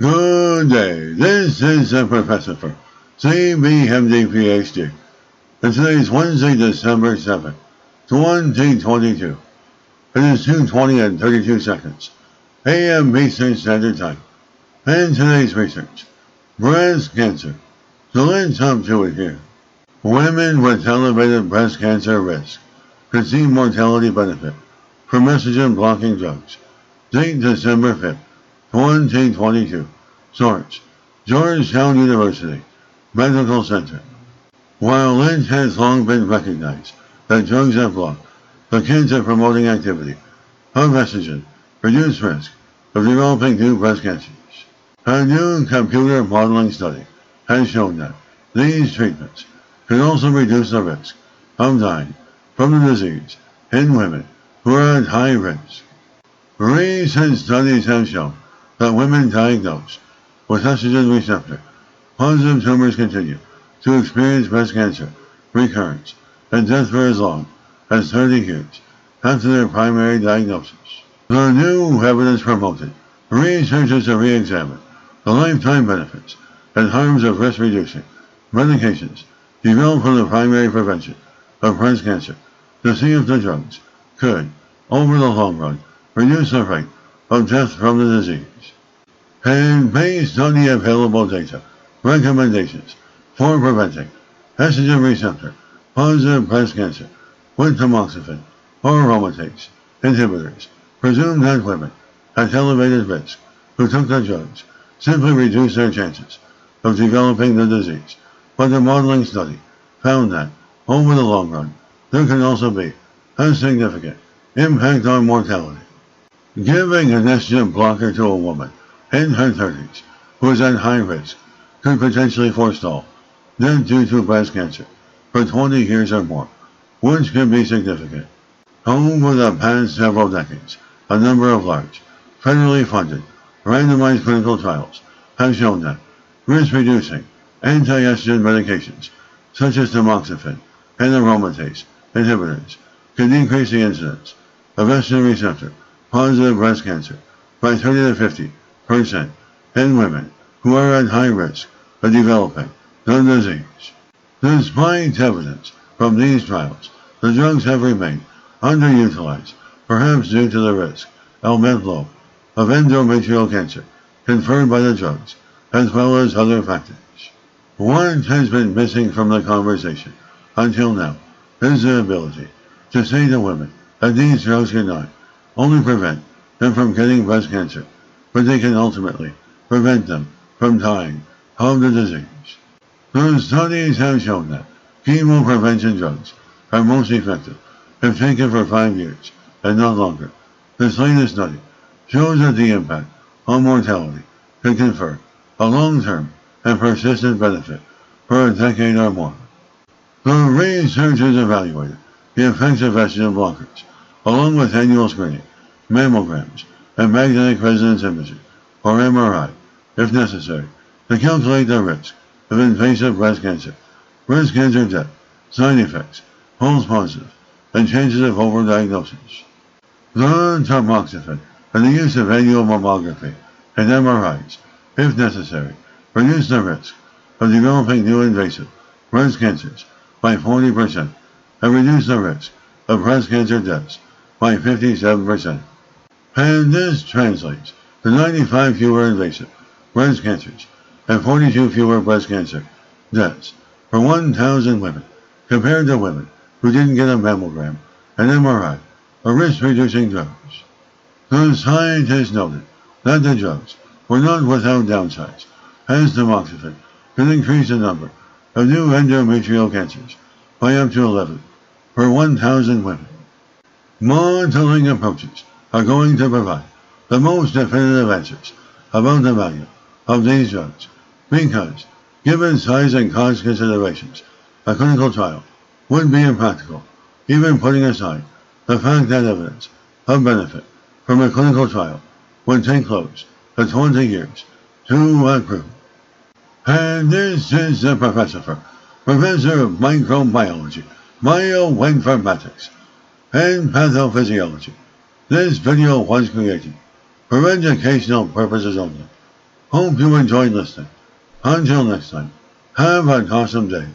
Good day. This is the Professopher, CBMD PhD. And today is Wednesday, December 7th, 2022. It is 2:20 and 32 seconds, AM Eastern Standard Time. And today's research, breast cancer. So let's jump to it here. Women with elevated breast cancer risk could see mortality benefit from estrogen-blocking drugs. Date December 5th, 2022. Source, Georgetown University Medical Center. While it has long been recognized that drugs that block the cancer-promoting activity of estrogen reduce risk of developing new breast cancers, a new computer modeling study has shown that these treatments could also reduce the risk of dying from the disease in women who are at high risk. Recent studies have shown that women diagnosed with estrogen receptor positive tumors continue to experience breast cancer recurrence and death for as long as 30 years after their primary diagnosis. The new evidence promoted researchers to re-examine the lifetime benefits and harms of risk-reducing medications developed for the primary prevention of breast cancer to see if the drugs could, over the long run, reduce the rate of death from the disease. And based on the available data, recommendations for preventing estrogen receptor positive breast cancer with tamoxifen or aromatase inhibitors presumed that women at elevated risk who took the drugs simply reduced their chances of developing the disease, but the modeling study found that, over the long run, there can also be a significant impact on mortality. Giving an estrogen blocker to a woman in her 30s who is at high risk could potentially forestall death due to breast cancer for 20 years or more, which could be significant. Over the past several decades, a number of large, federally funded, randomized clinical trials have shown that risk-reducing anti-estrogen medications such as tamoxifen and aromatase inhibitors can decrease the incidence of estrogen receptor positive breast cancer by 30 to 50% in women who are at high risk of developing the disease. Despite evidence from these trials, the drugs have remained underutilized, perhaps due to the risk element low of endometrial cancer conferred by the drugs, as well as other factors. What has been missing from the conversation until now is the ability to say to women that these drugs cannot only prevent them from getting breast cancer, but they can ultimately prevent them from dying of the disease. The studies have shown that chemo prevention drugs are most effective if taken for 5 years and not longer. This latest study shows that the impact on mortality can confer a long-term and persistent benefit for a decade or more. The researchers evaluated the effects of estrogen blockers, along with annual screening, mammograms, and magnetic resonance imaging, or MRI, if necessary, to calculate the risk of invasive breast cancer death, side effects, false positives, and chances of overdiagnosis. The tamoxifen and the use of annual mammography and MRIs, if necessary, reduce the risk of developing new invasive breast cancers by 40% and reduce the risk of breast cancer deaths by 57%. And this translates to 95 fewer invasive breast cancers and 42 fewer breast cancer deaths for 1,000 women compared to women who didn't get a mammogram, an MRI, or risk-reducing drugs. The scientists noted that the drugs were not without downsides, as tamoxifen could increase the number of new endometrial cancers by up to 11 per 1,000 women. Modeling approaches are going to provide the most definitive answers about the value of these drugs because, given size and cost considerations, a clinical trial would be impractical, even putting aside the fact that evidence of benefit from a clinical trial would take close to 20 years to accrue. And this is the Professopher, Professor of Microbiology, Bioinformatics, and Pathophysiology. This video was created for educational purposes only. Hope you enjoyed listening. Until next time, have an awesome day.